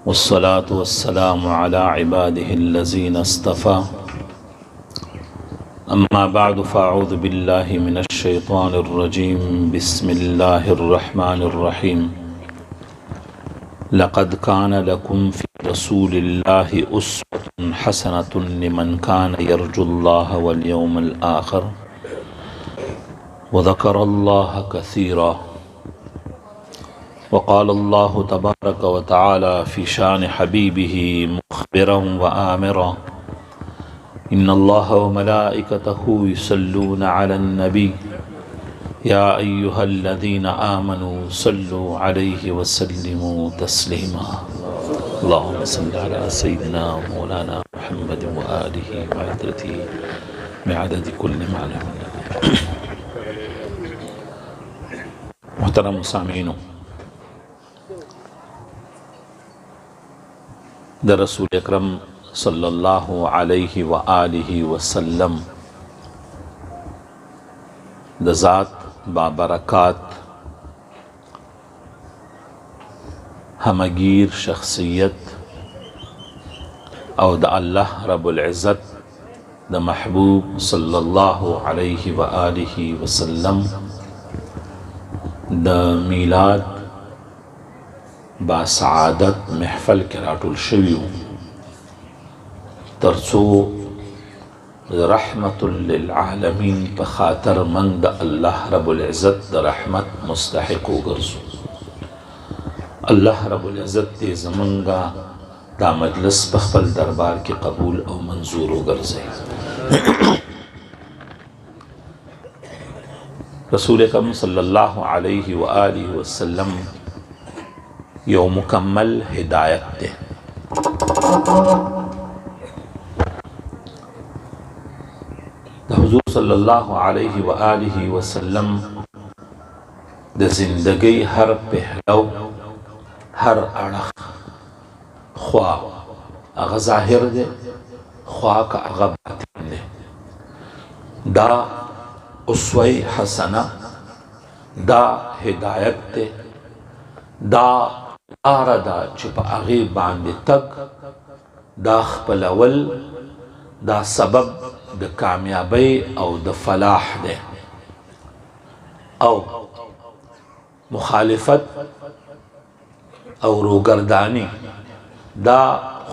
والصلاة والسلام على عباده الذين اصطفى أما بعد فأعوذ بالله من الشيطان الرجيم بسم الله الرحمن الرحيم لقد كان لكم في رسول الله أسوة حسنة لمن كان يرجو الله واليوم الآخر وذكر الله كثيرا وقال الله تبارك وتعالى في شان حبيبه مخبرا وآمرا إن الله وملائكته يصلون على النبي يا أيها الذين آمنوا صلوا عليه وسلموا تسليما اللهم صل على سيدنا ومولانا محمد وآله وعترته بعدد كل معلوم. محترم سامعینو، در رسول اکرم صلی اللہ علیہ وآلہ وسلم د ذات بابرکات همگیر شخصیت او د الله رب العزت د محبوب صلی اللہ علیہ وآلہ وسلم د میلاد با سعادت محفل کې راټول شویو ترڅو رحمت للعالمین په خاطر من د الله رب العزت د رحمت مستحق وګرځو. الله رب العزت دې زمونږه دا مجلس په خپل دربار کې قبول او منظور وګرځي. رسول اکرم صلی اللہ علیہ وآلہ وسلم یو مکمل ہدایت دے. حضور صلی اللہ علیہ وآلہ وسلم د زندگی ہر پہلو ہر اڑخ خواہ اغا ظاہر دے خواہ کا اغا باطن دے دا اسوہ حسنہ دا ہدایت دے دا لار دا چې په هغې باندې تګ دا خپلول دا سبب د کامیابی او د فلاح دی او مخالفت او روگردانی دا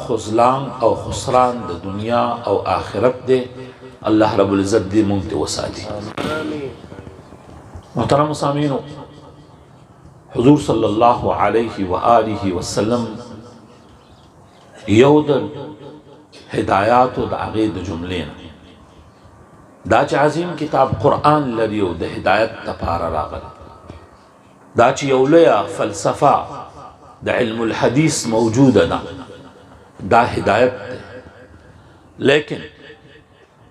خذلان او خسران د دنیا او آخرت دی. اللہ رب العزت دی مونږ ته وساتي. محترم سامعینو، حضور صلی اللہ علیہ وآلہ وسلم یو د ہدایاتو د هغې د جملې نه دا چې عظیم کتاب قرآن لري او د هدایت دپاره راغلی، دا چې یو لویه فلسفه د علم الحدیث موجوده ده، دا هدایت دی. لیکن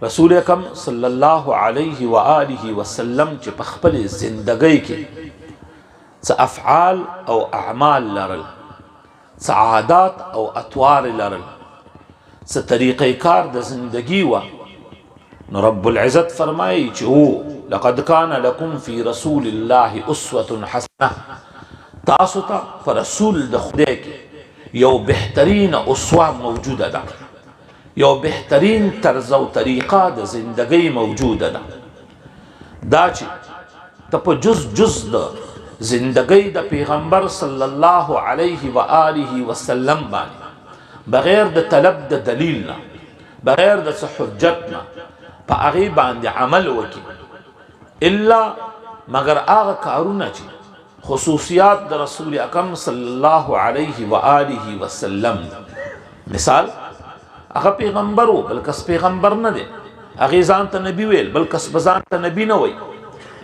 رسول اکرم صلی اللہ علیہ وآلہ وسلم چې په خپل زندگی کې څه افعال او اعمال لرل، څه عادات او اطوار لرل، څه طریقې کار د زندگی و، نو رب العزت فرمایي چې هو لقد کان لکم فی رسول الله اسوة حسنه، تاسو ته په رسول د خدای کې یو بهترین اسوه موجوده ده، یو بهترین طرز او طریقه د زندگی موجوده ده. دا چې ته په جز د زندگی د پیغمبر صلی اللہ علیہ وآلہ وسلم باندې بغیر د طلب د دلیل نه، بغیر د څه حجت نه په هغې باندې عمل وکړي، الا مگر هغه کارونه چې خصوصیات د رسول اکرم صلی اللہ علیہ وآلہ وسلم. مثال، هغه پیغمبر و بل کس پیغمبر نه دی، هغې ځان ته نبی ویل بل کس به ځان ته نبی نه وی،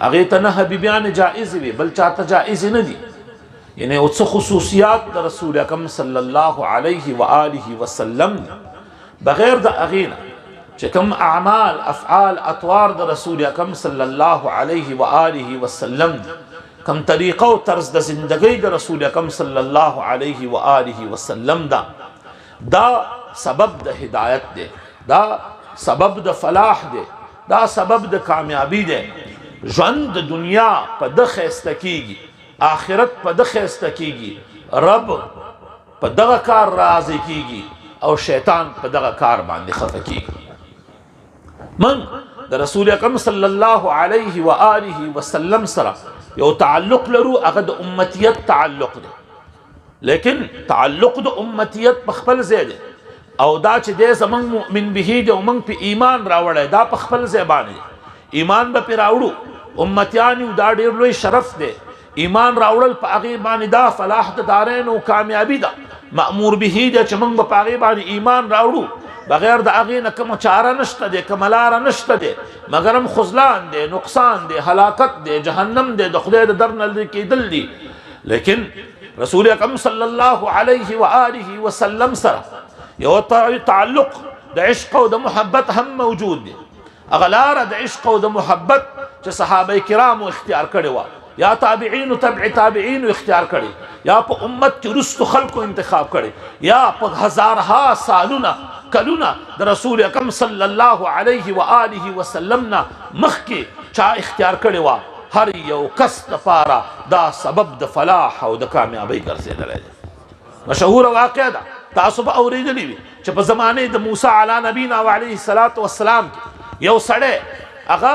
هغې ته نه حبیبیان جائز وي بل چاته جائز نه دي. یعنی او څه خصوصیات د رسول اکرم صلی اللہ علیہ وآلہ وسلم بغیر د هغې نه چې کوم اعمال افعال اطوار د رسول اکرم صلی اللہ علیہ وآلہ وسلم کوم طریقه او طرز د زندگی د رسول اکرم صلی اللہ علیہ وآلہ وسلم دا سبب د ہدایت دے، دا سبب د فلاح دے، دا سبب د کامیابی دے. ژوند د دنیا په ده ښایسته کیږي، آخرت په ده ښایسته کیږي. رب په دغه کار راضي کیږي او شیطان په دغه کار باندې خفه کیږي. من د رسول اکرم صلی الله علیه و آله وسلم سره یو تعلق لرو، هغه د امتیت تعلق دی، لیکن تعلق د امتیت په خپل ځای دی او دا چې دی زمونږ مؤمن به دی او موږ په ایمان راوړی، دا په خپل ځای باندې ایمان به پرې راوړو، امتیان یو، دا ډېر لوی شرف دی. ایمان راوړل په هغې باندې دا فلاح د دارین او کامیابي ده. مأمور به دی چې موږ به په هغې باندې ایمان راوړو، بغیر د هغې نه کومه چاره نشته دی، کومه لاره نشته دی، مګر هم خذلان دی، نقصان دی، هلاکت دی، جهنم دی، د خدای د در نه لرې کېدل دي. لیکن رسول اکرم صلی الله علیه و آله وسلم سره یو تعلق د عشق او د محبت هم موجود دی. هغه لاره د عشق او د محبت چې صحابه کرامو اختیار کړې وه، یا تابعینو تبع تابعینو اختیار کړي، یا په امت کې وروستو خلکو انتخاب کړي، یا په هزارها سالونه کلونه د رسول اکرم صلی الله علیه و آله وسلم نه مخکې چا اختیار کړې وه، هر یو کس دپاره دا سبب د فلاح او د کامیابۍ ګرځېدلی دی. مشهوره واقعه ده، تاسو به اورېدلې وي چې په زمانې د موسی علی نبینا و علیه الصلاة والسلام کې یو سړی هغه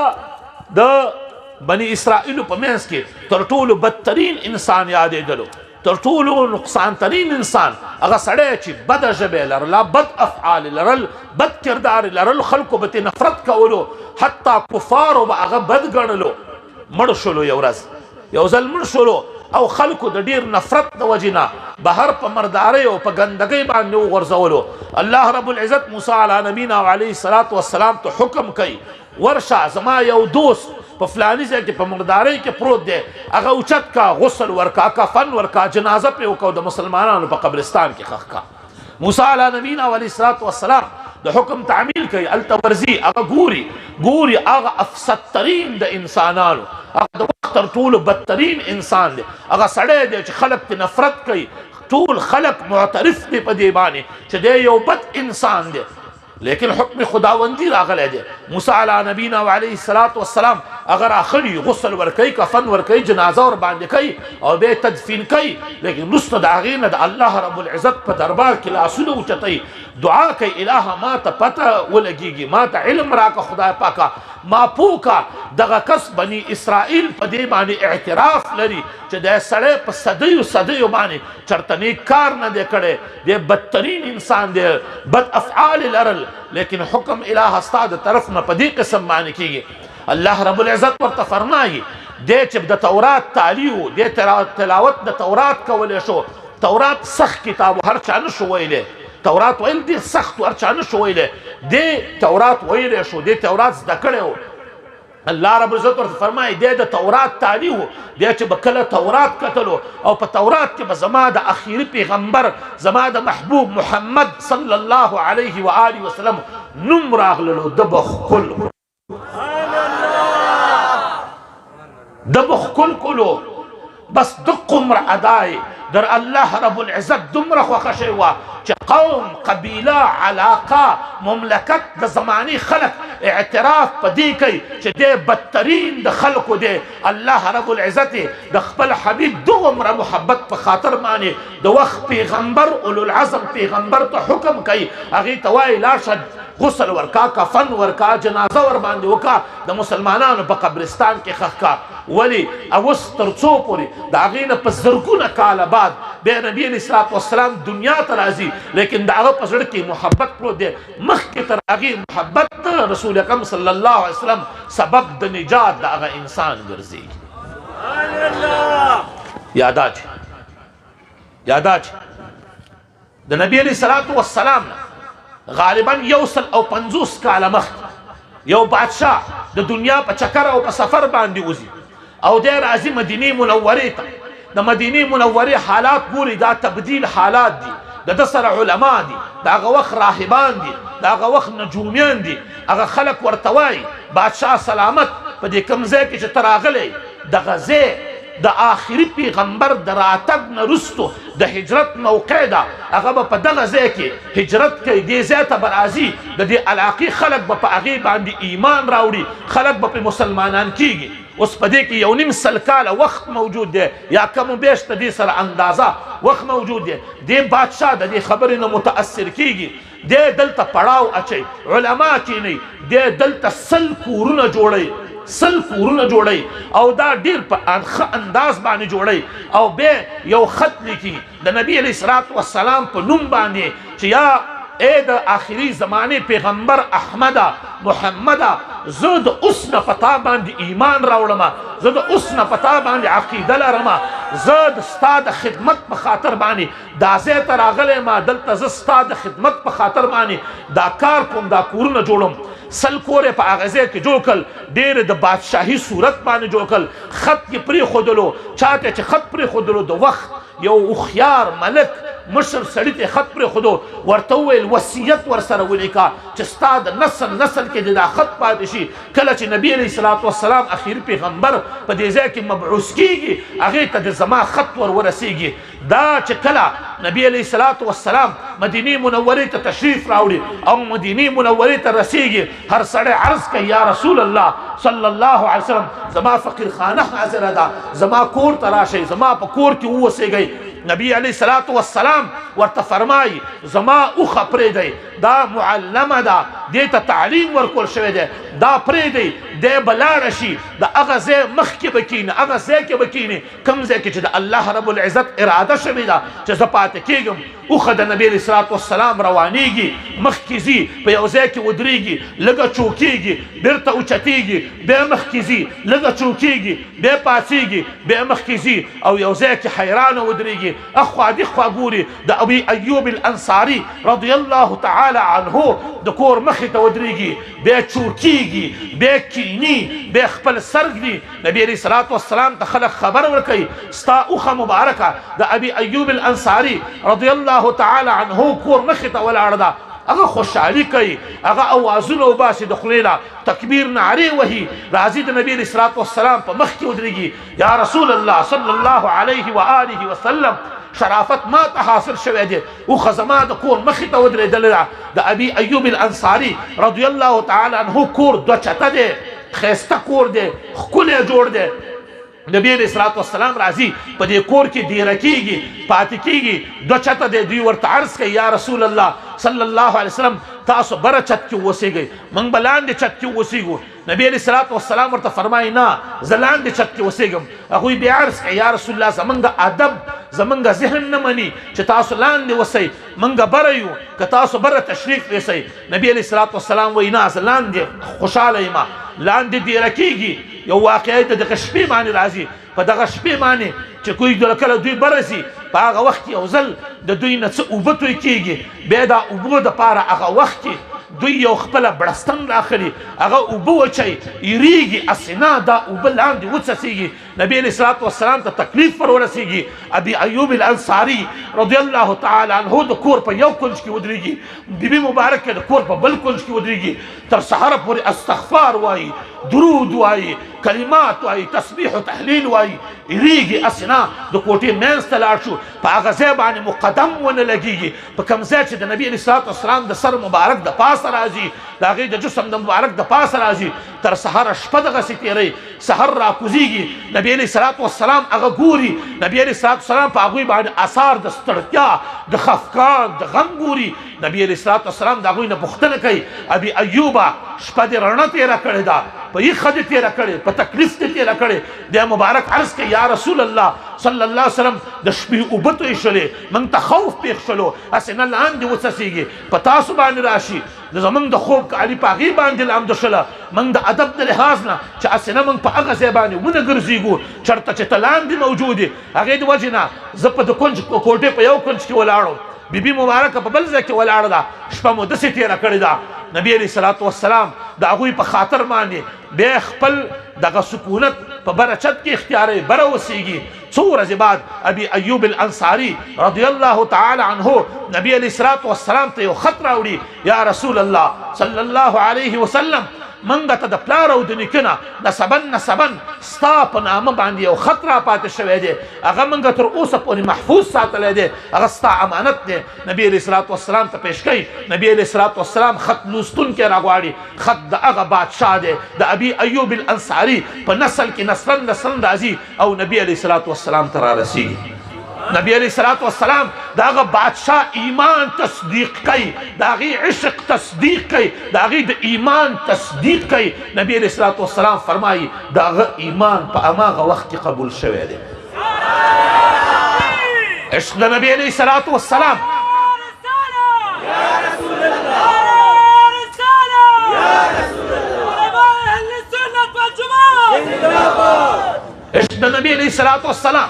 د بني اسرائیلو په منځ کې تر ټولو بدترین انسان یادېدلو، تر ټولو نقصان ترین انسان هغه سړی چې بده ژبې لرله، بد افعال لرل، بد کردار لرل، خلکو به ترې نفرت کولو، حتی کفارو به هغه بد ګڼلو. مړ شولو یو ورځ، یو ځل مړ شولو او خلکو د ډیر نفرت د وجې نه بهر په مردارۍ او په ګندګۍ باندې وغورځولو. الله رب العزت موسی علی نبینا و علیه الصلاة والسلام ته حکم کوي، ورشه زما یو دوست په فلاني ځای کې په مردارۍ کې پروت دی، هغه اوچت کا، غسل ورکا، کفن ورکا، جنازه پرې وکړه، د مسلمانانو په قبرستان کې ښخ کا. موسی علی نبینا و علیه الصلاة والسلام د حکم تعمیل کوي، هلته ورځي، هغه ګوري هغه افسد ترین د انسانانو، هغه د وخت تر ټولو بدترین انسان دی، هغه سړی دی چې خلک ترې نفرت کوي، ټول خلک معترف دی په دې باندې چې دی یو بد انسان دی. لیکن حکم خداوندی راغلی دی. موسی علی نبینا و علیه الصلاة والسلام هغه راخلي، غسل ورکوي، کفن ورکوي، جنازه ور باندې کوي او بیا تدفین کوي. لیکن وروسته د هغې نه د الله رب العزت په دربار کې لاسونه اوچتوي، دعا کوي، الهه ما ته پته ولګېږي، ما ته علم راکه خدای پاکه، ما پوکه دغه کس بني اسرائیل په دې باندې اعتراف لري چې دا سړی په صدیو باندې چرته نیک کار نه دی کړی، دی بدترین انسان دی، بد افعال لرل، لیکن حکم الهه ستا د طرف نه په دې قسم باندې کېږي. الله رب العزت ورته فرمایي دی چې د تورات تالی و، دی تلاوت د تورات کولی شو. تورات سخت کتاب هر چا نه شو ویلی، تورات ویل ډېر سخت هر چا نه شو ویلی، دی تورات ویلی شو، دی تورات زده کړی و. الله رب العزت ورته فرمایي دی د تورات تالی و، دی چې به کله تورات کتلو او په تورات کې به زما د اخیري پیغمبر، زما د محبوب محمد صلی الله علیه و آله وسلم نوم راغللو، د به ښکل کلو. بس دق عمر ادای در الله رب العزت دومره خوښه شوې وه چې قوم، قبیله، علاقه، مملکت د زماني خلک اعتراف په دې کوي چې دی بدترین د خلکو دی. الله رب العزت د خپل حبیب دومره محبت په خاطر باندې د وخت پیغمبر، اولوالعزم پیغمبر ته حکم کوي، هغې ته وایي لاشه غسل ورکا، کفن ورکا، جنازه ور باندې وکا، د مسلمانانو په قبرستان کې ښخ کا. ولی اوس تر څو پورې د هغې نه په زرګونه کاله بعد بیا نبي علیه الصلاة والسلام دنیا ته راځي، لیکن د هغه په زړه کې محبت پروت دی. مخکې تر هغې محبت د رسول اکرم صلی الله علیه وسلم سبب د نجات د هغه انسان ګرځېږي. یادا چې د نبي علیه الصلاة والسلام غالبا 150 کاله مخکې یو بادشاه د دنیا په چکر او په سفر باندې وځي او دی راځي مدینې منورې ته. د مدینې منورې حالات ګوري، دا تبدیل حالات دي، د ده سره علما دي، د هغه وخت راهبان دي، د هغه وخت نجومیان دي. هغه خلک ورته وایي بادشاه سلامت، په دې کوم ځای کې چې ته راغلی دغه ځای د آخري پیغمبر د راتګ نه وروستو د هجرت موقع ده، هغه به په دغه ځای کې هجرت کوي، دې ځای ته به راځي، د دې علاقې خلک به په هغې باندې ایمان راوړي، خلک به پرې مسلمانان کیږي. اوس په دې کې 1.5 سل کاله وخت موجود دی، یا کم و بیش د دې سره اندازه وخت موجود دی. دې بادشاه د دې خبرې نه متاثر کیږي، دې دلته پړاو اچي، علما کینی، دې دلته 100 کورونه جوړي، 100 کورونه جوړي او دا ډیر په ښه انداز باندې جوړي او به یو خط لیکي د نبی علیه الصلاۃ والسلام په نوم باندې چې یا اے د آخري زمانه پیغمبر احمده محمده، زه د اوس نه پتا باندې ایمان راوړم، زه د اوس نه پتا باندې عقیده لرم، زه د ستا د خدمت په خاطر باندې دا ځای ته راغلی ما، دلته زه ستا د خدمت په خاطر باندې دا کار کوم، دا کورونه جوړم. 100 کور په هغه ځای کې جوړ کړل، ډېر د بادشاهي صورت باندې جوړ کړل، خط یې پرېښودلو، چاته چې خط پرېښودلو د وخت یو هوښیار ملک مشر سړي ته خط پرېښودو، ورته وویل وصیت ورسره ولیکه چې ستا د نسل نسل کې د دا خط پاتې شي، کله چې نبي علیه الصلاۃ والسلام اخري پیغمبر په دې ځای کې مبعوث کیږي هغې ته د زما خط ور ورسیږي. دا چې کله نبی علیه الصلاۃ والسلام مدینې منورې ته تشریف راوړي او مدینې منورې ته رسیږي، هر سړی عرض کوي یا رسول الله صلی الله علیه وسلم زما فقیر خانه حاضره ده، زما کور ته راشئ، زما په کور کې اوسیږئ. نبی علیه الصلاۃ والسلام ورته فرمایي زما اوښه پرېږدئ، دا معلمه ده، دې ته تعلیم ورکول شوی دی، دا پرېږدئ، دی به لاړه شي د هغه ځای مخکې به کښېني، هغه ځای کې به کښېني کوم ځای کې چې د الله رب العزت اراده شوې ده چې زه پاتې کېږم. اوښه د نبي علیه الصلاۃ والسلام روانېږي، مخکې ځي، په یو ځای کې ودرېږي، لږه چوکېږي، بېرته اوچتېږي، بیا مخکې ځي، لږه چوکېږي، بیا پاڅېږي، بیا مخکې ځي او یو ځای کې حیرانه ودرېږي، اخوا دېخوا ګوري. د ابي ایوب الانصاري رضی الله تعالی عنه د کور مخې ته ودرېږي، بیا چوکېږي، بیا کینی، بیا خپل سر ږدي. نبي علیه الصلاۃ والسلام ته خلک خبر ورکوي ستا اوښه مبارکه د ابي ایوب الانصاري رضی الله تعالی عنه کور مخې ته ولاړه ده، هغه خوشحالي کوي، هغه اوازونه وباسي د خولې نه، تکبیر نعرې وهي، راځي د نبي علیه الصلاۃ والسلام په مخ کې ودرېږي، یا رسول الله صلی الله علیه و آله وسلم شرافت ما ته حاصل شوی دی، اوښه زما د کور مخې ته ودرېدلې ده. د ابي ایوب الانصاري رضی الله تعالی عنه کور دوه چته دی، ښایسته کور دی، ښکلی جوړ دی. نبی علیه الصلاۃ والسلام راځي په دې کور کې دیره کېږي، پاتې کېږي، دوه چته دی. دوی ورته عرض کوي یا رسول الله صلی الله علیه وسلم تاسو بره چت کې اوسېږئ، موږ به لاندې چت کې اوسېږو. نبی علیه الصلاۃ والسلام ورته فرمایي نه زه لاندې چت کې اوسېږم. هغوی بیا عرض کوي یا رسول الله زمونږ ادب زمونږ ذهن نه مني چې تاسو لاندې اوسئ، موږ بره یو، که تاسو بره تشریف یوسئ. نبی علیه الصلاۃ والسلام وایي نه زه لاندې خوشحاله یم، لاندې دیره کېږي. یو واقعیت د دغه شپې باندې راځي، په دغه شپې باندې چې کوی کله دوی بره ځي په هغه وخت کې یو ځل د دوی نه څه اوبه توی کېږي، بیا دا اوبو دپاره هغه وخت کې دوی یو خپله بړستن راخلي، هغه اوبه وچوي، یریږي اسنه دا اوبه لاندې وڅڅېږي. نبی علیه الصلاۃ والسلام ته تکلیف ور ورسېږي. ابي ایوب الانصاري رضی الله تعالی عنه د کور په یو کنج کې ودرېږي، بیبي مبارکه د کور په بل کنج کې ودرېږي، تر سهاره پورې استغفار وایي، درود وایي، کلمات وایي، تسبیح و تحلیل وایي، یریږي اسنه د کوټې منځ ته لاړ شو، په هغه ځای باندې مو قدم ونه لګېږي، په کوم ځای چې د نبي علیه الصلاۃ والسلام د سر مبارک د پاسه راځي، د هغې د جسم د مبارک د پاسه راځي، تر سهاره شپه دغسې تېروي، سحر راکوزېږي. نبي علیه الصلاۃ والسلام هغه ګوري، نبي علیه الصلاۃ والسلام په هغوی باندې اثار د ستړتیا، د خفګان، د غم ګوري. نبي علیه الصلاۃ والسلام د هغوی نه پوښتنه کوي ابي ایوبه شپه دې رڼه تېره کړې ده، په یخه دې تېره کړې، په تکلیف دې تېره کړې. بیا مبارک عرض کوي یا رسول الله صلی الله علیه وسلم د شپې اوبه توی شولې، موږ ته خوف پېښ شولو، هسې نه لاندې وڅڅېږي، په تاسو باندې راشي، زمونږ د خوب کالي په هغې باندې لامده شوله، موږ د ادب د لحاظ نه چې هسې نه موږ په هغه ځای باندې ونه ګرځېږو چېرته چې ته لاندې موجود یې، هغې د وجې نه زه په د کنج کوټې په یو کنج کې ولاړم، بیبي مبارکه په بل ځای کې ولاړه ده، شپه مو داسې تېره کړې ده. نبی علیه الصلاۃ والسلام د هغوی په خاطر باندې بیا خپل دغه سکونت په بره چت کې اختیاروي، بره اوسېږي. څو ورځې بعد ابي ایوب الانصاري رضی الله تعالی عنه نبی علیه الصلاۃ والسلام ته یو خط راوړي، یا رسول الله صلی الله علیه وسلم منګه ته د پلار او د نیکه نه نسبن ستا په نامه باندې یو خط را پاتې شوی دی، هغه منګه تر اوسه پورې محفوظ ساتلی دی، هغه ستا امانت دی. نبی علیه الصلاۃ والسلام ته پیش کوي. نبی علیه الصلاۃ والسلام خط لوستونکی راغواړي، خط د هغه بادشاه دی د ابي ایوب الانصاري په نسل کې نسلن راځي او نبی علیه الصلاۃ والسلام ته را رسېږي. نبی علیہ الصلوۃ والسلام داغه بادشاہ ایمان تصدیق کوي، داغي عشق تصدیق کوي، داغي د ایمان تصدیق کوي. نبی علیہ الصلوۃ والسلام فرمایي داغه ایمان په هغه وخت کې قبول شوی دی. عشق د نبی علیہ الصلوۃ والسلام عشق د نبی علیہ الصلوۃ والسلام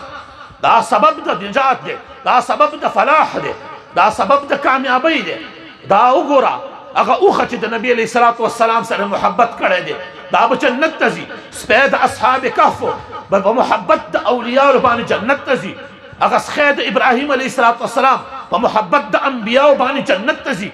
دا سبب د نجات دی، دا سبب د فلاح دی، دا سبب د کامیابی دی. دا وګوره هغه اوښه چې د نبی علیہ الصلوۃ والسلام سره محبت کړی دی دا به جنت ته ځي. سپی د اصحاب کهفو به په محبت د اولیاء باندې جنت ته ځي. هغه سخی د ابراهیم علیہ الصلوۃ والسلام په محبت د انبیاء باندې جنت ته ځي.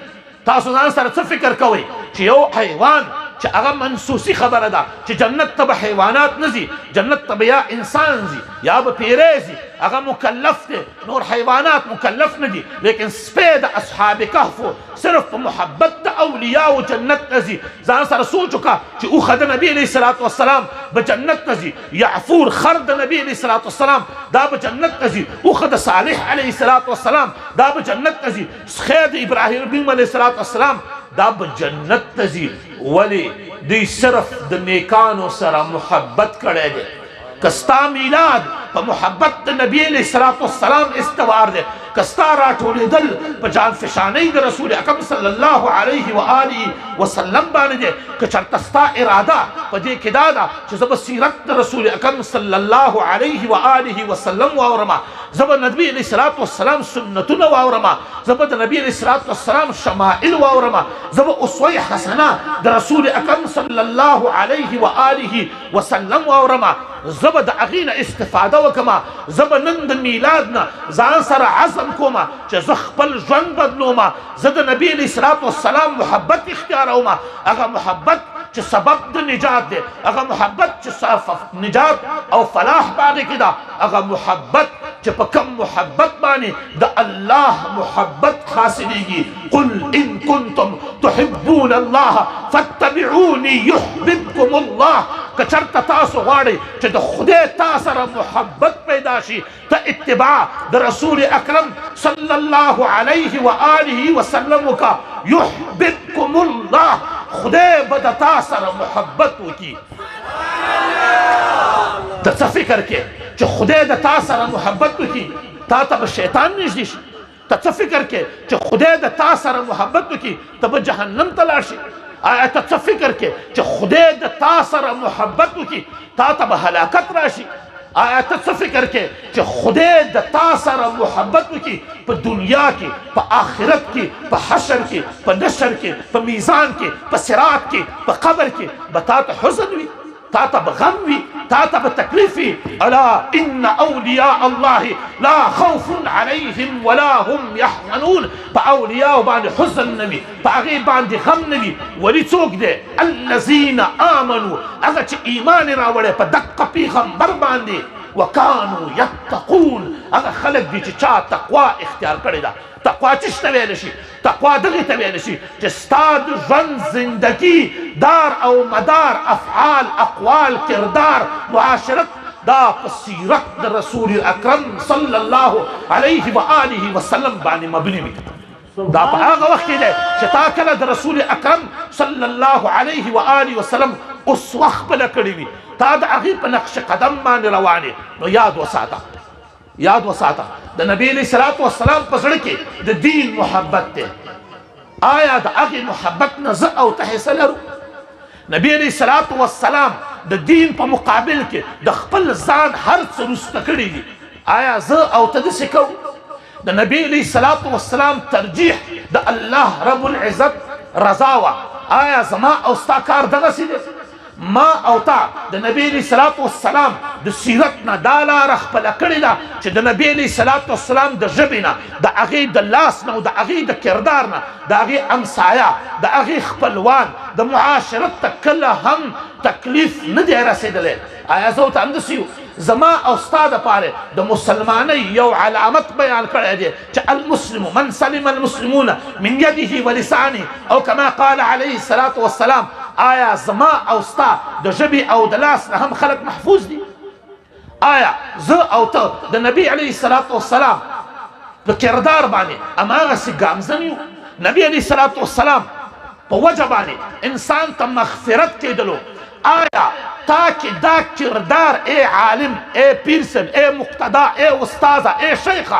تاسو ځان سره څه فکر کوئ چې یو حیوان چې هغه منسوسی خبره ده چې جنت ته به حیوانات نه ځي، جنت ته به یا انسان ځي یا به پیری ځي، هغه مکلف دی، نور حیوانات مکلف نه دي. لیکن سپی د اصحاب کهفو صرف په محبت د اولیاء جنت ته ځي. ځان سره سوچ وکړه چې اوښه د نبی علیہ الصلوۃ والسلام به جنت ته ځي، یعفور خر د نبی علیہ الصلوۃ والسلام دا به جنت ته ځي، اوښه د صالح علیہ الصلوۃ والسلام دا به جنت ته ځي، سخی د ابراهیم علیہ الصلوۃ والسلام دا به جنت ته ځي. ولی دوی صرف د نیکانو سره محبت کړی دی. که ستا میلاد په محبت د نبی علیہ الصلوۃ والسلام استوار دی، که ستا راټولېدل په جان فشانۍ د رسول اکرم صلی الله علیه و آله وسلم باندې دی، که چېرته ستا اراده په دې کې دا ده چې زه به سیرت د رسول اکرم صلی الله علیه و آله وسلم واورم، زه به نبی علیہ الصلوۃ والسلام سنتونه واورم، زه به د نبی علیہ الصلوۃ والسلام شمائل واورم، زه به اسوه حسنه د رسول اکرم صلی الله علیه و آله وسلم واورم، زه به د هغې نه استفاده وکړم، زه به نن د میلاد نه ځان سره عزم کوم چې زه خپل ژوند بدلوم، زه د نبی علیہ الصلوۃ والسلام محبت اختیاروم، هغه محبت چې سبب د نجات دی، هغه محبت چې نجات او فلاح باندې کې ده، هغه محبت چې په کم محبت باندې د الله محبت حاصلېږي. قل ان کنتم تحبون الله فاتبعوني يحببكم الله. که چېرته تاسو غواړئ چې د خدای تا سره محبت پیدا شي، ته اتباع د رسول اکرم صلی الله علیه و آله وسلم وکړه، یحببکم الله، خدای به د تا سره محبت وکړي. ته څه فکر کې چې خدای د تا سره محبت وکړي تا ته به شیطان نږدې شي؟ ته څه فکر کې چې خدای د تا سره محبت وکړي ته به جهنم ته لاړ شي؟ آیا ته څه فکر کې چې خدای د تا سره محبت وکړي تا ته به هلاکت راشي؟ آیا ته څه فکر کې چې خدای د تا سره محبت وکړي په دنیا کې، په آخرت کې، په حشر کې، په نشر کې، په میزان کې، په صراط کې، په قبر کې به تا ته حزن وي، تا ته به غم وي، تا ته به تکلیف وي. الا ان اولیاء الله لا خوف علیهم ولا هم یحزنون. په اولیاء باندې حزن نه وي، په هغې باندې غم نه وي. ولی څوک دی؟ الذین آمنوا، هغه چې ایمان یې راوړی په دقه پیغمبر باندې، وکانو یتقون، هغه خلک دي چې چا تقوا اختیار کړې ده. تقوا څه ته ویلی شي؟ تقوا دغې ته ویلی شي چې ستا د ژوند زندگی دار او مدار، افعال، اقوال، کردار، معاشرت دا په سیرت د رسول اکرم صلی الله علیه و آله وسلم باندې مبني وي. دا په هغه وخت کې دی چې تا کله د رسول اکرم صلی الله علیه و آله وسلم اسوه خپله کړې وي، تا د هغې په نقش قدم باندې روان یې. نو یاد وساته، یاد وساته د نبی علیہ الصلوۃ والسلام په زړه کې د دین محبت دی. آیا د هغې محبت نه زه او ته حصه لرو؟ نبی علیہ الصلوۃ والسلام د دین په مقابل کې د خپل ځان هر څه رسته کړي دي. آیا زه او ته داسې کوو؟ د نبی علیہ الصلوۃ والسلام ترجیح د الله رب العزت رضا وه. آیا زما او ستا کار دغسې دی؟ ما او تا د نبی علیہ الصلوۃ والسلام د سیرت نه دا لاره خپله کړې ده چې د نبی علیہ الصلوۃ والسلام د ژبې نه، د هغې د لاس نه او د هغې د کردار نه، د هغې امسایه، د هغې خپلوان، د معاشرت ته کله هم تکلیف نه دی رسېدلی. آیا زه ورته همداسې یو؟ زما او ستا دپاره د مسلمانۍ یو علامت بیان کړی دی چې المسلم من سلم المسلمون من یده ولسانه، او کما قال علیه الصلوۃ والسلام. آیا زما او ستا د ژبې او د لاس نه هم خلک محفوظ دي؟ آیا زه او ته د نبی علیه الصلاة والسلام په کردار باندې هماغسې ګامزن یو؟ نبی علیه الصلاة والسلام په وجه باندې انسان ته مغفرت کېدلو، آیا تا کې دا کردار ای عالم، ای پیرسن، ای مقتدا، ای استاذه، ای شیخه،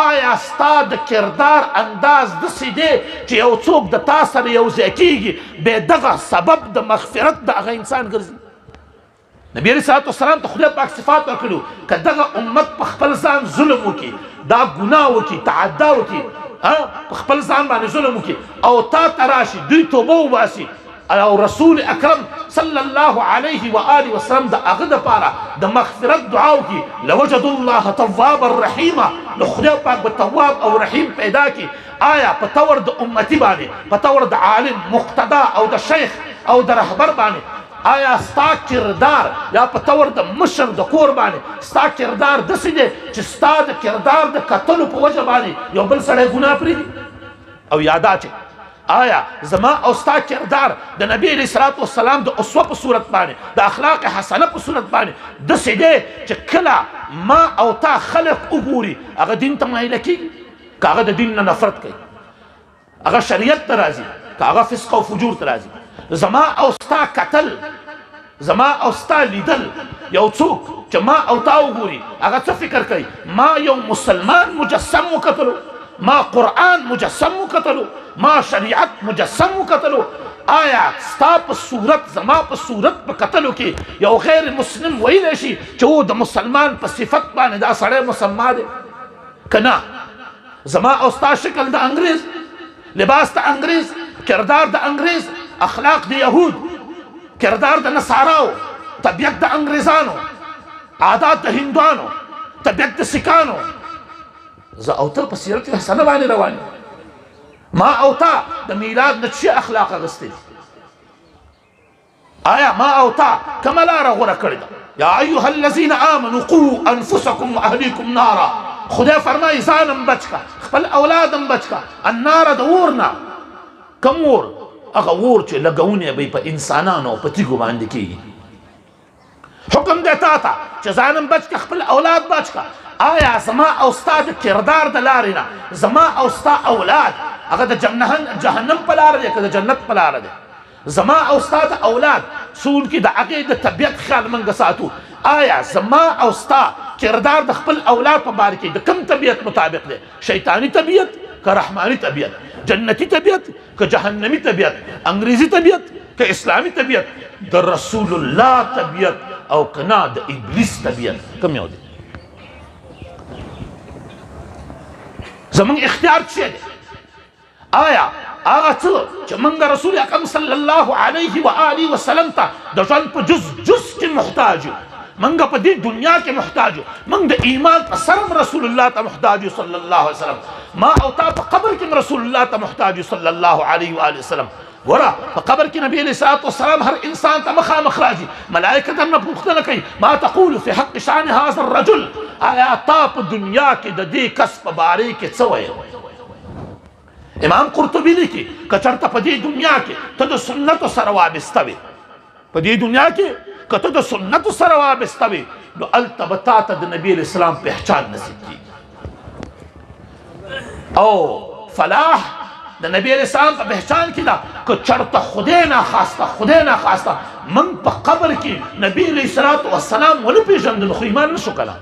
آیا ستا د کردار انداز داسې دی چې یو څوک د تا سره یو ځای کېږي بې دغه سبب د مغفرت د هغه انسان ګرځي؟ نبی علیه الصلاة والسلام ته خدای پاک صفات ورکړي که دغه امت په خپل ځان ظلم وکړي، دا ګناه وکړي، تعدا وکړي، په خپل ځان باندې ظلم وکړي او تا ته راشي دوی توبه وباسي او رسول اکرم صلی الله علیه و آله وسلم د هغه دپاره د مغفرت دعا وکړي لوجدوا الله توابا رحیما، نو خدای پاک به تواب او رحیم پیدا کړي. آیا په طور د امتي باندې، په طور د عالم، مقتدا او د شیخ او د رهبر باندې آیا ستا کردار یا په طور د مشر د کور باندې ستا کردار داسې دی چې ستا د کردار د کتلو په وجه باندې یو بل سړی ګناه پرېږدي؟ او یا دا چې آیا زما او ستا کردار د نبی علیه الصلاة والسلام د اسوه په صورت باندې، د اخلاق حسنه په صورت باندې داسې دی چې کله ما او تا خلق وګوري هغه دین ته مایله کېږي، که هغه د دین نه نفرت کوي، هغه شریعت ته راځي، که هغه فسق او فجور ته راځي؟ زما او ستا کتل، زما او ستا لیدل، یو څوک چې ما او تا وګوري هغه څه فکر کوي؟ ما یو مسلمان مجسم وکتلو، ما قرآن مجسم وکتلو، ما شریعت مجسم وکتلو. آیا ستا په صورت، زما په صورت په کتلو کې یو غیر مسلم ویلی شي چې او د مسلمان په صفت باندې دا سړی مسما دی؟ که نه، زما او ستا شکل د انګریز، لباس د انګریز، کردار د انګریز، اخلاق د یهود، کردار د نصاراو، طبیعت د انګریزانو، عادات د هندوانو، طبیعت د سکانو، زه او ته په سیرت حسنه باندې روان یم. ما او تا د میلاد نه څه اخلاق اخیستي دي؟ آیا ما او تا کومه لاره غوره کړې ده؟ یا ایها الذین آمنوا قوا انفسکم واهلیکم نارا، خدای فرمایي ځانم بچ کا، خپل اولادم بچ کا النار د اور نه. کوم اور؟ هغه اور چې لګونې به په انسانانو او په تیږو باندې کېږي. حکم دی تا ته چې ځانم بچ کا، خپل اولاد بچ کا. آیا زما او ستا د کردار د لارې نه زما او ستا اولاد هغه د جهنم په لاره دی که د جنت په لاره دی؟ زما او ستا د اولاد څون کې د هغې د طبیعت خیال موږ ساتو. آیا زما او ستا کردار د خپل اولاد په باره کې د کوم طبیعت مطابق دی؟ شیطانی طبیعت که رحمانی طبیعت؟ جنتی طبیعت که جهنمی طبیعت؟ انګریزي طبیعت که اسلامي طبیعت؟ د رسول الله طبیعت او که نه د ابلیس طبیعت؟ کوم یو دی؟ زمونږ اختیار څه دی؟ آیا هغه څه چې موږ رسول اکرم صلی الله علیه و آله وسلم ته د ژوند په جز کې محتاج یو، موږ په دې دنیا کې محتاج یو، موږ د ایمان په سرم رسول الله ته محتاج یو صلی الله علیه وسلم، ما او تا په قبر کې رسول الله ته محتاج یو صلی الله علیه و آله وسلم. ورا په قبر کې نبی علیه الصلاة والسلام هر انسان ته مخامخ راځي، ملائکه درنه پوښتنه کوي ما تقول فی حق شان هذا الرجل، آیا تا په دنیا کې د دې کس په باره کې څه ویل؟ امام قرطبي لیکي که چېرته په دې دنیا کې ته د سنتو سره وابسته وې، په دې دنیا کې که ته د سنتو سره وابسته وې نو هلته به تا ته د نبي علیه السلام پهچان نصیب کېږي او فلاح د نبی علیه السلام په پهچان کې ده. که چېرته خدای ناخواسته موږ په قبر کې نبی علیه الصلاة والسلام ونه پېژندلو خو ایمان نشو کله،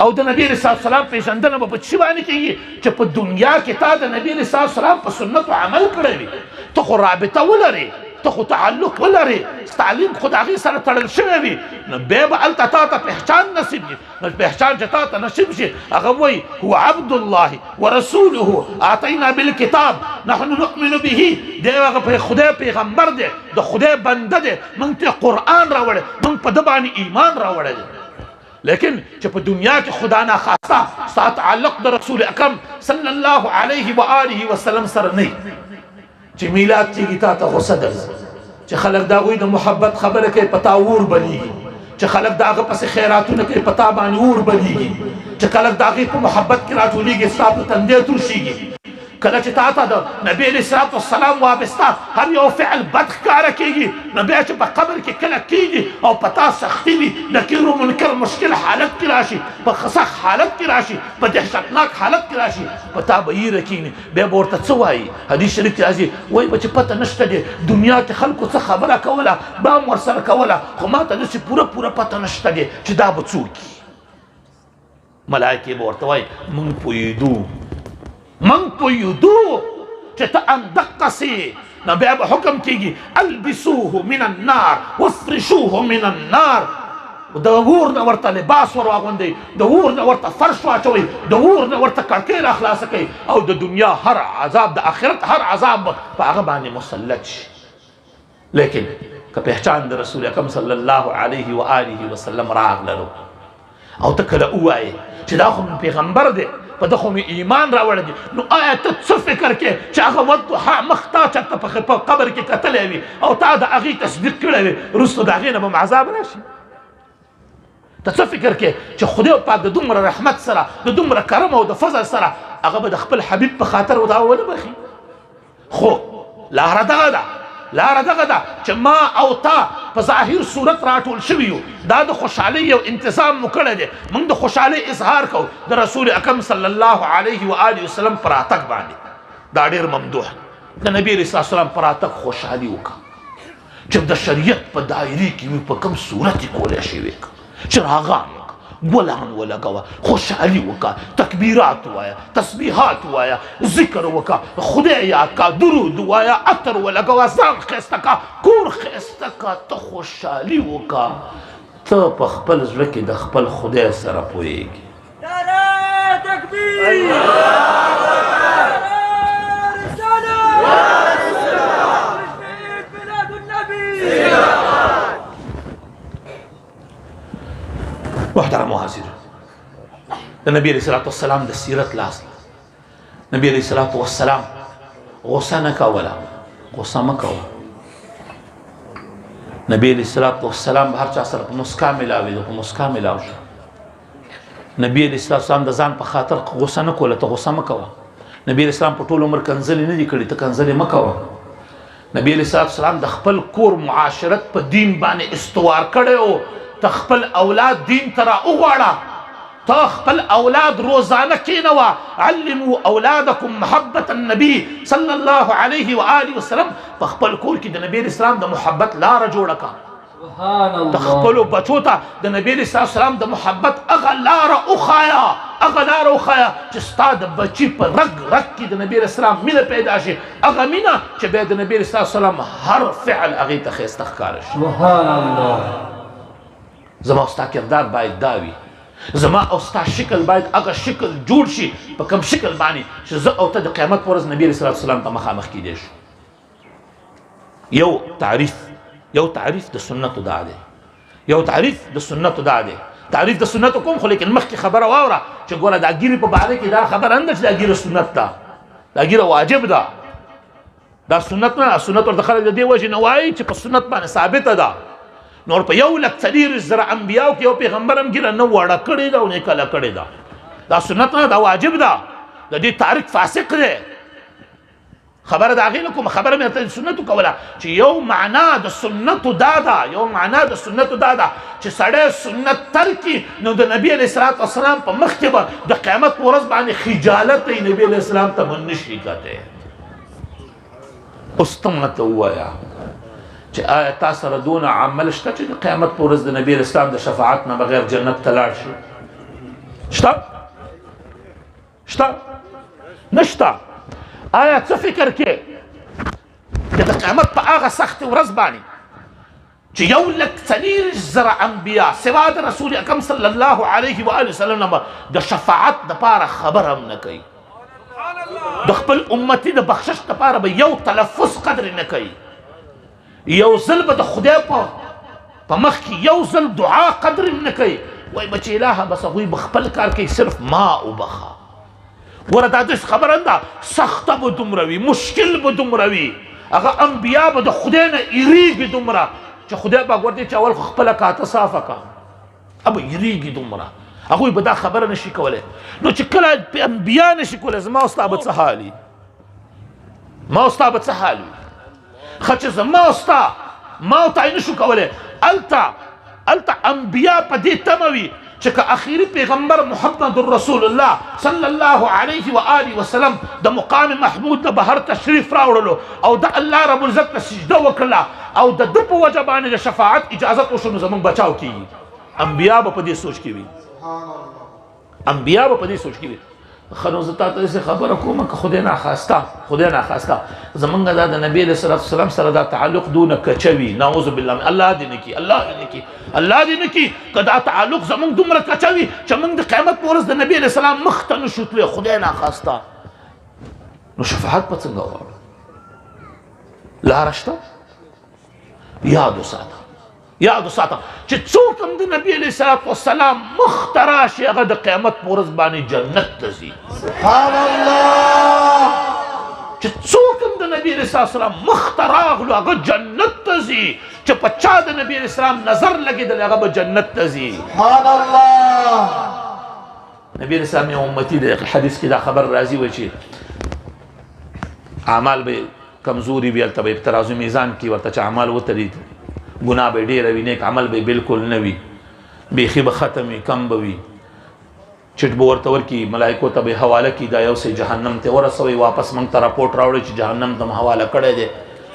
او د نبی علیه السلام پېژندنه به په څه باندې کېږي چې په دنیا کې تا د نبی علیه السلام په سنتو عمل کړی وي، ته خو رابطه ولرې، ته خو تعلق ولرې، تعلیم خو د هغې سره تړل شوی وي، نو بیا به هلته تا ته پهچان نصیب وي. نو پهچان چې تا ته نصیب شي هغه وایي هو عبد الله ورسوله آتینا بالکتاب نحن نؤمن به، دی هغه خدای پیغمبر دی، د خدای بنده دی، موږ ته قرآن راوړی، موږ په ده باندې ایمان راوړی دی. لیکن چې په دنیا کې خدا ناخواسته ستا تعلق د رسول اکرم صلی الله علیه و آله وسلم سره نه، چې میلاد کېږي تا ته غصه درځي، چې خلک د هغوی د محبت خبره کوي په تا اور بلیږي، چې خلک د هغه پسې خیراتونه کوي په تا باندې اور بلیږي، چې خلک د هغې په محبت کې راټولېږي ستا په تندی ترشېږي، کله چې تا ته د نبي علیه الصلاة والسلام وابسته هر یو فعل بد ښکاره کېږي نو بیا چې په قبر کې کله کېږي او په تا سختي وي نکیر و منکر مشکل حالت کې راشي په سخت حالت کې راشي په دهشتناک حالت کې راشي په تا به یېره کېږي بیا به ورته څه وایي حدیث شریف کې راځي وایي به چې پته نشته دی دنیا کې خلکو څه خبره کوله به هم ورسره کوله خو ما ته داسې پوره پته نشته دی چې دا به څوک ملائکې به ورته وایي موږ پوهېدو چې ته همدقسې نو بیا به حکم کېږي البسوه من النار وافرشوه من النار د اور نه ورته لباس ور واغوندئ د اور نه ورته فرش واچوئ د اور نه ورته کړکۍ را خلاصه کوئ او د دنیا هر عذاب د آخرت هر عذاب په هغه باندې مسلط شي لیکن که پہچان د رسول اکرم صلی الله علیه و آله وسلم راغللو او ته کله ووایې چې دا خو پیغمبر دی په ده خو مې ایمان راوړی دی نو آیا ته څه فکر کې چې هغه والضحی مخ تا چېرته په قبر کې کتلی وي او تا د هغې تصدیق کړی وي وروسته د هغې نه به عذاب راشي ته څه فکر کې چې خدای پاک د دومره رحمت سره د دومره کرم او د فضل سره هغه به د خپل حبیب په خاطر دا ونه بخي خو لاره دغه ده چې ما او تا په ظاهر صورت راټول شوي یو دا د خوشحالۍ یو انتظام مو کړی دی موږ د خوشحالۍ اظهار کوو د رسول اکرم صلی الله علیه و آله وسلم پر راتګ باندې دا ډېر ممدوح د نبي علیه السلام پر راتګ خوشحالي وکړه چې د شریعت په دایرې کې مې په کوم صورت یې کولی شي وکړه چراغان ګلان ولګوه خوشحالي وکړه تکبیرات ووایه تسبیحات ووایه ذکر وکړه خدای یاد کړه درود ووایه عطر ولګوه ځان ښایسته کړه کور ښایسته کړه ته خوشحالي وکړه ته په خپل زړه کې د خپل خدای سره پوهېږي نعره تکبیر محترم حاضر د نبی علیه الصلاة والسلام د سیرت لاس نبی علیه الصلاة والسلام غصه نه کوله غصه مه کوه نبی علیه الصلاة والسلام هر چا سره په مسکا میلاوي د په مسکا میلاو شو نبی علیه الصلاة والسلام د ځان په خاطر غصه نه کوله ته غصه مه کوه نبی علیه السلام په ټول عمر کنځلې نه دي کړي ته کنځلې مه کوه نبی علیه الصلاة والسلام د خپل کور معاشرت په دین باندې استوار کړی و ته خپل اولاد دین ته را وغواړه ته خپل اولاد روزانه کېنوه علموا اولادکم محبت النبي صلی الله علیه و آله وسلم په خپل کور کې د نبي علیه السلام د محبت لاره جوړه کړه د خپلو بچو ته د نبي علیه السلام د محبت هغه لاره وښایه چې ستا د بچي په رګ کې د نبي علیه السلام مینه پیدا شي هغه مینه چې بیا د نبي علیه السلام هر فعل هغې ته ښایسته ښکاره شي سبحان الله زما او ستا کردار باید دا وي زما او ستا شکل باید هغه شکل جوړ شي په کوم شکل باندې چې زه او ته د قیامت په ورځ نبي علیه الصلاة والسلام ته مخامخ کیدی شو یو تعریف د سنتو دا دی تعریف د سنتو کوم خو لیکن مخکې خبره واوره چې ګوره دا ګیرې په باره کې دا خبره نه ده چې دا ګیره سنت ده دا ګیره واجب ده دا سنت نه سنت ورته خلک د دې وجې نه وایي چې په سنت باندې ثابته ده نور په 1,40,000 انبیاو کې یو پیغمبر هم ګیره نه وړه کړې ده او نه کله کړې ده دا سنت نه دا واجب ده د دې تارک فاسق دی خبره د هغې نه کومه خبره مې ورته د سنتو کوله چې یو معنا د سنتو دا ده چې سړی سنت ترکي نو د نبي علیه الصلاة والسلام په مخ کې به د قیامت په ورځ باندې خجالت یې نبي علیه السلام ته به نشي کتی اوس ته ماته ووایه چې آیا تا سره دونه عمل شته چې د قیامت په ورځ د نبي علیه السلام د شفاعت نه بغیر جنت ته لاړ شي شته نشته آیا څه فکر کې چې د قیامت په هغه سخت ورځ باندې چې 1,40,000 انبیا سوا د رسول اکرم صلی الله علیه و آله وسلم نه د شفاعت دپاره خبر هم نه کوي د خپل امتي د بخشش دپاره به یو تلفظ قدر نه کوي یو ځل به د خدای په مخ کې یو ځل دعا قدر نه کوي وایي به چې الهه بس هغوی به خپل کار کوي صرف ما وبخه ګوره دا داسې خبره نه ده سخته به دومره وي مشکل به دومره وي هغه انبیا به د خدای نه ایریږي دومره چې خدای به ورته چې اول خو خپله کاته صافه کړه به ایریږي دومره هغوی به دا خبره نشي کولی نو چې کله انبیا نشي کولی زما او ستا به څه حالي ما او ستا به څه حال وي ښه چې زما او ستا ما او تا یې نشو کولی هلته انبیا په دې تمه وي چې که اخیری پیغمبر محمد رسول الله صلی الله علیه و آله وسلم د مقام محمود نه بهر تشریف راوړلو او د الله رب العزت ته سجده وکړله او د ده په وجه باندې د شفاعت اجازت وشو نو زموږ بچاو کېږي انبیا به په دې سوچ کې وي انبیا به په دې سوچ کې وي ښه نو زه تا ته داسې خبره کوم که خدای ناخواسته زمونږ دا د نبي علیه صلات وسلام سره دا تعلق دونه کچه وي نعوذ بالله الله دې نه کي الله دې نه کي که دا تعلق زمونږ دومره کچه وي چې موږ د قیامت په ورځ د نبي علیه السلام مخ ته نشو تللی خدای ناخواسته نو شفاعت به څنګه غواړو لاره شته یاد وساته چې څوک هم د نبي علیه صلات وسلام مخ ته راشي هغه د قیامت په ورځ باندې جنت ته ځي سبحان الله چې څوک هم د نبي علیه صلات وسلام مخ ته راغلو هغه جنت ته ځي چې په چا د نبي علیه السلام نظر لګېدلی هغه به جنت ته ځي سبحان الله نبي علیه السلام یو امتي دی حدیث کې دا خبر راځي وایي چې اعمال به کمزوري وي هلته به ترازو میزان کې ورته چې اعمال وتړي ګناه به ډېره وي نیک عمل به بالکل نه وي بیخي به ختم وي کم به وي چټ به ورته ورکړي ملایکو ته به حواله کړي دا یو څه جهنم ته ورسوي واپس موږ ته راپورټ راوړي چې جهنم ته م حواله کړی دی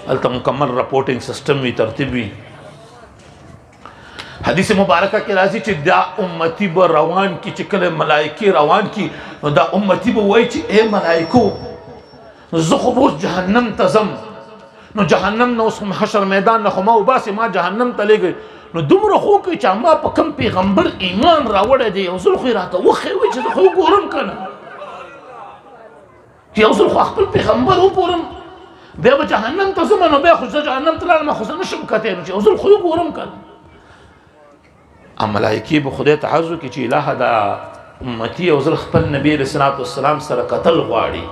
هلته مکمل رپورټینګ سسټم وي ترتیب وي حدیث مبارکه کې راځي چې دا امتی به روان کی چې کله ملایکې روان کی نو دا امتی به وایي چې ای ملایکو زه خو اوس جهنم ته ځم نو جهنم نه اوس حشر میدان نه خو ما وباسي ما جهنم ته لېږئ نو دومره خو کوي چې ما په کوم پیغمبر ایمان راوړی دی یو ځل خو یې راته وښیوي چې زه خو وګورم که نه چې یو ځل خو خپل پیغمبر وګورم بیا به جهنم ته ځم نو بیا خو زه جهنم ته لاړم خو زه نشم کتی نو چې یو ځل خو وګورم که نه ملایکې به خدای ته عرض وکړي چې الهه دا امتي یو ځل خپل نبي علیه الصلات والسلام سره کتل غواړي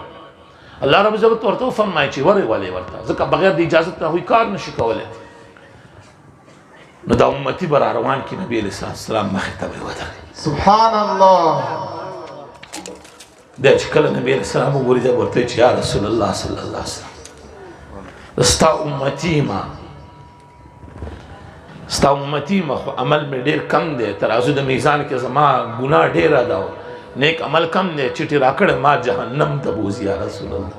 الله رب عزت ورته وفرمایي چې ورې ولې ورته ځکه بغیر د اجازت نه هغوی کار نشي کولی نو دا امتي به را روان کړي نبي علیه الصلات والسلام مخې ته به یې ودرېږي سبحان الله بیا چې کله نبي علیه السلام وګوري دی به ورته چې یا رسول الله صلی الله علیه وسلم ستا امتي ما ستا امتی ما خو عمل مې ډېر کم دی ترازو د میزان کې زما ګناه ډېره ده نیک عمل کم دی چټي راکړه ما جهنم ته بوځي یا رسول الله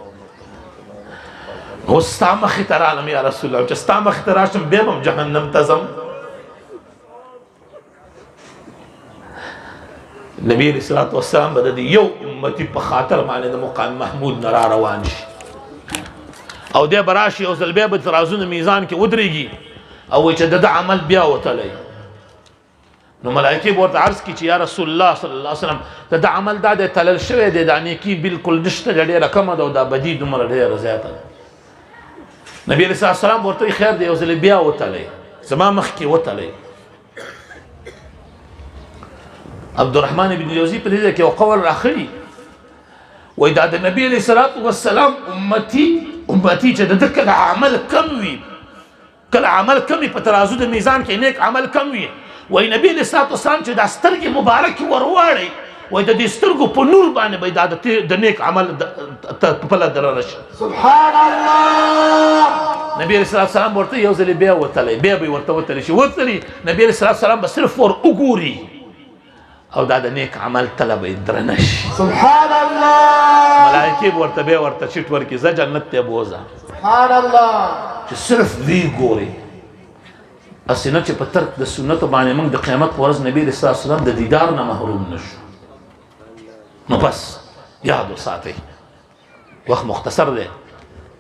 اوس ستا مخې ته رالم یا رسول الله چې ستا مخې ته راشم بیا به هم جهنم ته ځم نبي علیه الصلات والسلام به د یو امتي په خاطر باندې د مقام محمود نه را روان شي او دی به راشي او ځل بیا به ترازونه میزان کې ودرېږي او چې د عمل بیا وتلی نو ملایکې به ورته عرض کړي چې یا رسول الله صلی الله علیه وسلم د عمل دا دی تلل شوی دی دا نیکي بالکل نشته دی ډېره کمه ده او دا بدي دومره ډېره زیاته ده نبي علیه الصلات والسلام ورته وایي خیر دی یو ځلې بیا وتلی زما مخکې وتلی عبدالرحمن بن جوزي په دې کې یو قول راخلي وایي دا د نبي علیه الصلات والسلام امتي چې د ده کله عمل کم وي کله عمل کمی په ترازو د میزان کې نیک عمل کم وي وایي نبي علیه الصلات والسلام چې دا سترګې مبارکې ورواړئ وایي د دې سترګو په نور باندې به دا د نیک عمل پله دننه شي سبحان الله نبي علیه الصلات والسلام ورته یو ځلې بیا وتلی بیا به یې ورته وتلی شي ورتلي نبي علیه الصلات والسلام به صرف ور وګوري او دا د نیک عمل تله به یې درنه شي سبحان الله ملایکې به ورته بیا ورته چټ ورکړي ځه جنت ته بوځه سبحان الله چې صرف وی ګوري اسې نه چې په ترک د سنتو باندې موږ د قیامت په ورځ نبي علیه الصلات والسلام د دیدار نه محروم نشو نو بس یاد وساتئ وخت مختصر دی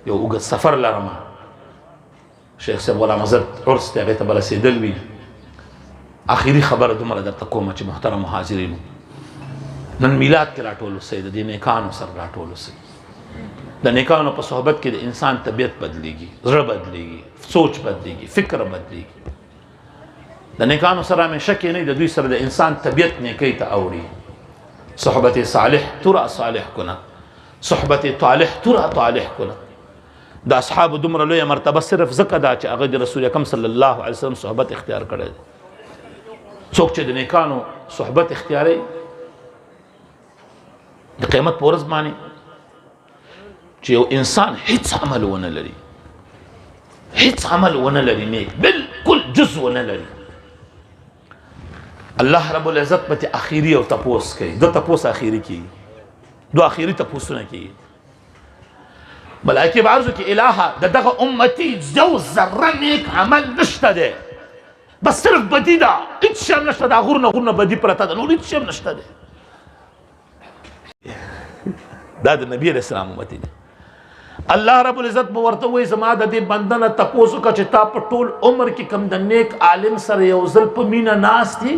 یو اوږد سفر لرم شیخ صاحب غلام حضرت عرس دی هغې ته به رسېدل وي آخري خبره دومره درته کومه چې محترم حاضرینو نن میلاد کې راټول اوسئ د دې نیکانو سره راټول اوسئ د نیکانو په صحبت کې د انسان طبیعت بدلیږي زړه بدلیږي سوچ بدلیږي فکر بدلیږي د نیکانو سره همیشه کې نه د دوی سره د انسان طبیعت نیکی ته اوړي صحبت صالح ترى صالح کنه صحبت طالح ترى طالح کنه د اصحاب دومره لویه مرتبه صرف ځکه دا چې هغه د رسول اکرم صلی الله علیه وسلم صحبت اختیار کړی دی څوک چې د نیکانو صحبت اختیاروي د قیامت په ورځ باندې چې یو انسان هیڅ عمل ونه لري، هیڅ عمل ونه لري، نیک بالکل جز ونه لري، الله رب العزت پته اخیری او تپوس کوي. دو تپوس اخیری کی، دو اخیری تپوسونه کی. ملائکه بعرضو کی الها دغه امتی جو ذره نیک عمل نشته ده، بس صرف بدی ده، هیڅ شی نشته ده، غورنه بدی پرته ده، نور هیڅ شی نشته ده. دا د نبی علیہ السلام امتی ده. الله رب العزت به ورته وایي زما د دې بندنه تپوس وکړه چې تا په ټول عمر کې کم د نیک عالم سره یو ځل په مینه ناست دي،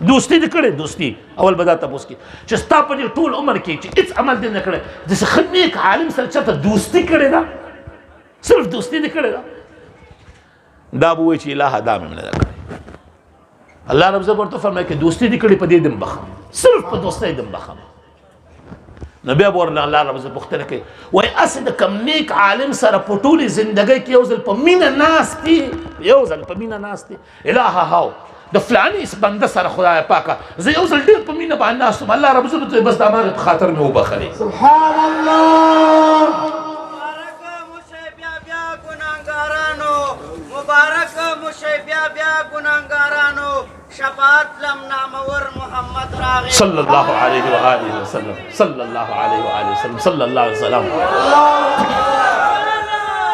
دوستی دې کړې، دوستی اول به دا تپوس کی چې ستا په دې ټول عمر کې چې هیڅ عمل دې نه کړی، داسې ښه نیک عالم سره چېرته دوستي کړې ده، صرف دوستي دې کړې ده. دا به وایي چې الهه دا مې نه ده کړې. الله رب العزت ورته فرمایي که دوستي دې کړې په دې دم بخم، صرف په دوستۍ دم بخم. نو بیا به ورله الله رب العزت پوښتنه کوي وایي هسې د کم نیک عالم سره په ټولې زندګۍ کې یو ځل په مینه ناست دي، یو ځل په مینه ناست دي، الهه هاو د فلانی بنده سره خدای پاکه زه یو ځل ډېر په مینه باندې ناست وم، الله رب العزت بس د هغې په خاطر مې وبخلې. سبحان الله. مبارک مشه بیا بیا ګناهګارانو شفاعت لم نامور محمد راغی صلی الله علیه و آله وسلم، صلی الله علیه و آله وسلم، صلی الله علیه وسلم.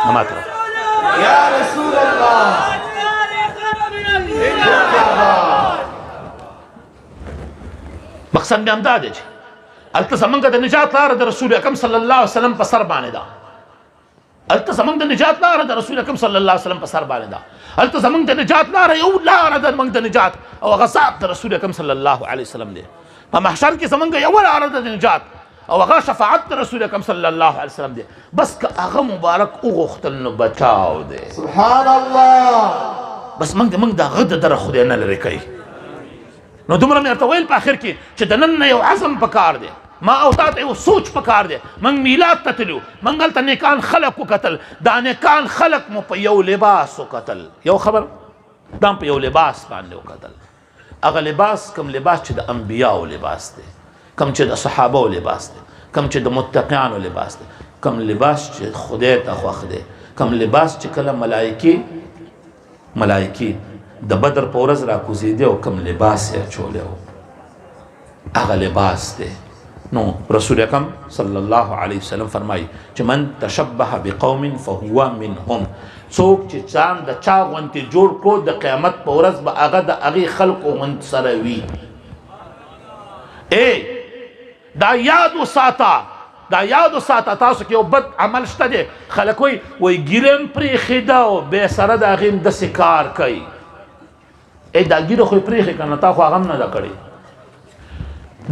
نمات یا رسول الله. مقصد مې همدا دی چې هلته زمونږ د نجات لاره د رسول اکرم صلی الله علیه وسلم په سر باندې ده، هلته زمونږ د نجات لاره د رسول اکرم صلی الله علیه وسلم په سر باندې ده، هلته زمونږ د نجات لاره یو لاره ده زمونږ د نجات او هغه ذات د رسول اکرم صلی الله علیه وسلم دی. په محشر کې زمونږ یوه لاره ده د نجات او هغه شفاعت د رسول اکرم صلی الله علیه وسلم دی. بس که هغه مبارک وغوښتل نو بچاو دی. سبحان الله. بس موږ د هغه د دره خدای نه لرې کوي. نو دومره مې ورته ویل په آخر کې چې د نن نه یو عزم پکار دی، ما او تا ته یو سوچ پکار دی. موږ میلاد ته تلو، موږ هلته نیکان خلق وکتل، دا نیکان خلق مو په یو لباس وکتل. یو خبر دا په یو لباس باندې وکتل، هغه لباس کم لباس چې د انبیاو لباس دی، کم چې د صحابو لباس دی، کم چې د متقیانو لباس دی، کم لباس چې خدای ته خوښ دی، کم لباس چې کله ملایکی د بدر په ورځ راکوزېدی او کم لباس یې اچولی و هغه لباس دی. نو رسول اکرم صلی الله علیه وسلم فرمایي چې من تشبه بقوم فهو منهم، څوک چې ځان د چا غوندې جوړ کړو د قیامت په ورځ به هغه د هغې خلقو غوند سره وي. دا یاد وساته، دا یاد وساته تاسو کې یو بد عمل شته دی، خلک وایي ګیره م پرېښې ده او بې سره د هغې م داسې کار کوي. دا ګیره خو یې پرېښې که نه، تا خو هغه هم نه ده کړې.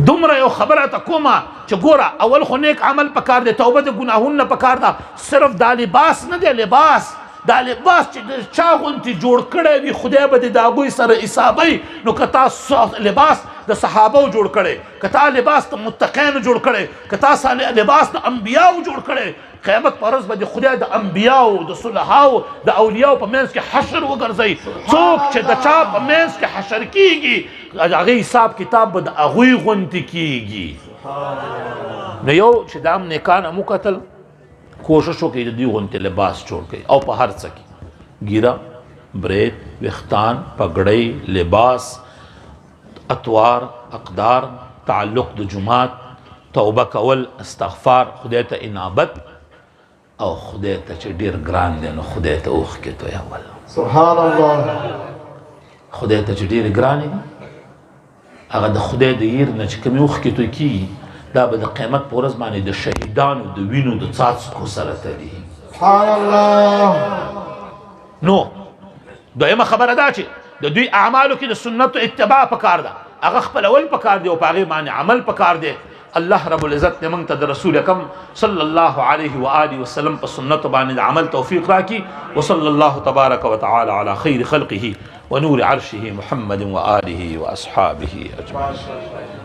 دومره یو خبره ته کومه چې ګوره اول خو نیک عمل پکار دی، توبه د ګناهونو نه پکار ده، صرف دا لباس نه دی، لباس دا لباس چې د چا غوندې جوړ کړی وي خدای به دې د هغوی سره حسابوي. نو که تا لباس د صحابو جوړ کړی، که تا لباس د متقینو جوړ کړی، که تا لباس د انبیاو جوړ کړی، قیامت په ورځ به د خدای د انبیاو د صلحاو د اولیاو په منځ کې حشر وګرځوي. څوک چې د چا په منځ کې حشر کیږي د هغې حساب کتاب به د هغوی غوندې کیږي. نو یو چې دا هم نیکان هم وکتل، کوشش وکړئ د دوی غوندې لباس جوړ کړئ او په هر څه کې ګیره، برید، ویښتان، پګړۍ، لباس، اطوار، اقدار، تعلق د جماعت، توبه کول، استغفار، خدای ته انابت او خدای ته چې ډېر ګران دی نو خدای ته اوښکې تویول. سبحان الله. خدای ته چې ډېرې ګرانې دي هغه د خدای د ير نه چې کومې اوښکې توی کېږي دا به د قیامت په ورځ باندې د شهیدانو د وینو د څاڅکو سره تلي. سبحان الله. نو دویمه خبره دا چې د دوی اعمالو کې د سنتو اتباع پکار ده، هغه خپلول پکار دی او په هغې باندې عمل پکار دی. الله رب العزت دې موږ ته د رسول اکرم صلی الله علیه و آله وسلم په سنتو باندې د عمل توفیق راکړي. وصلی الله تبارک وتعالى على خیر خلقه ونور عرشه محمد و آله و اصحابه اجمعین.